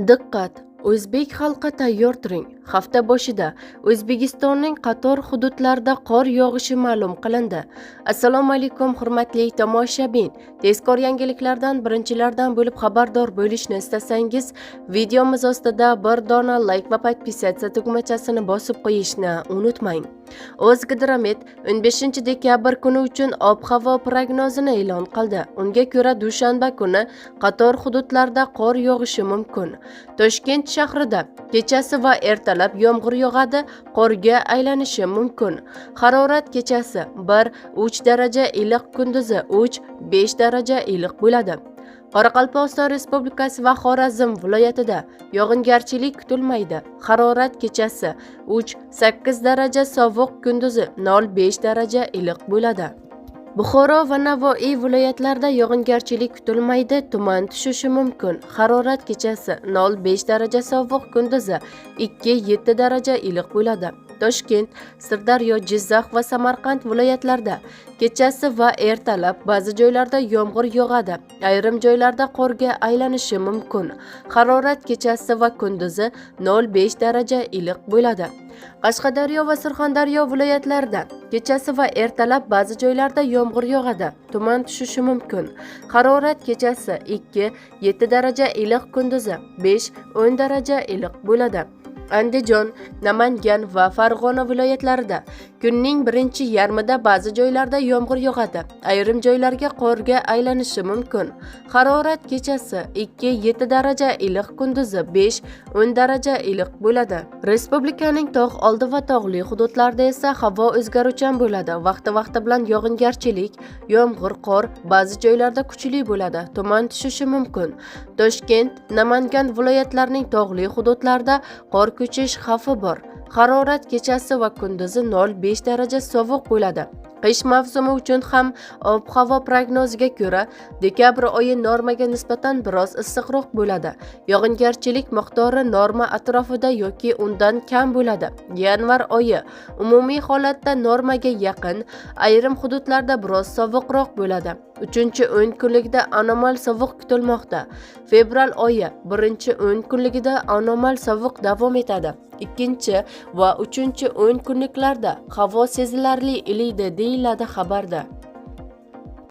Diqqat! O'zbek xalqi tayyor turing. Hafta boshida O'zbekistonning qator hududlarida qor yog'ishi ma'lum qilindi. Assalomu alaykum hurmatli tomoshabin. Tezkor yangiliklardan birinchilardan bo'lib xabardor bo'lishni istasangiz, videomiz ostida bir dona like va podpisatsiya tugmachasini bosib qo'yishni unutmang. O'zgidromet 15 dekabr kuni uchun ob-havo prognozini e'lon qildi. Unga ko'ra dushanba kuni qator hududlarda qor yog'ishi mumkin. Toshkent shahrida kechasi va ertalab yomg'ir yog'adi, qorga aylanishi mumkin. Harorat kechasi 1-3 daraja iliq, kunduzi 3-5 daraja iliq bo'ladi. Qoraqalpog'iston Respublikasi va Xorazm viloyatida yog'ingarchilik kutilmaydi. Harorat kechasi 3-8 daraja sovuq, kunduzi 0-5 daraja iliq bo'ladi. Buxoro va Navoiy viloyatlarida yog'ingarchilik kutilmaydi, tuman tushishi mumkin. Harorat kechasi 0-5 daraja sovuq, kunduzi 2-7 daraja iliq bo'ladi. Toshkent, Sirdaryo, Jizzax va Samarqand viloyatlarida kechasi va ertalab ba'zi joylarda yomg'ir yog'adi. Ayrim joylarda qorga aylanishi mumkin. Harorat kechasi va kunduzi 0-5 daraja iliq bo'ladi. Qashqadaryo va Surxondaryo viloyatlarida kechasi va ertalab ba'zi joylarda yomg'ir yog'adi. Tuman tushishi mumkin. Harorat kechasi 2-7 daraja iliq, kunduzi 5-10 daraja iliq bo'ladi. Andijon, Namangan va Farg'ona viloyatlarida kunning birinchi yarmida ba'zi joylarda yomg'ir yog'adi. Ayrim joylarga qorga aylanishi mumkin. Harorat kechasi 2-7 daraja iliq, kunduzi 5-10 daraja iliq bo'ladi. Respublikaning tog' oldi va tog'li hududlarida esa havo o'zgaruvchan bo'ladi. Vaqti-vaqti bilan yog'ingarchilik, yomg'ir, qor, ba'zi joylarda kuchli bo'ladi. Tuman tushishi mumkin. Toshkent, Namangan viloyatlarining tog'li hududlarida qor ko'chish xavfi bor. Harorat kechasi va kunduzi 0-5 daraja sovuq bo'ladi. Qish mavsumi uchun ham ob-havo prognoziga ko'ra dekabr oyi normaga nisbatan biroz issiqroq bo'ladi. Yog'ingarchilik miqdori norma atrofida yoki undan kam bo'ladi. Yanvar oyi umumiy holatda normaga yaqin, ayrim hududlarda biroz sovuqroq bo'ladi. 3-10 kunligida anomal sovuq kutilmoqda. Fevral oyi 1-10 kunligida anomal sovuq davom etadi. 2 va 3-10 kunliklarda havo sezilarli iliydi deyiladi xabarda.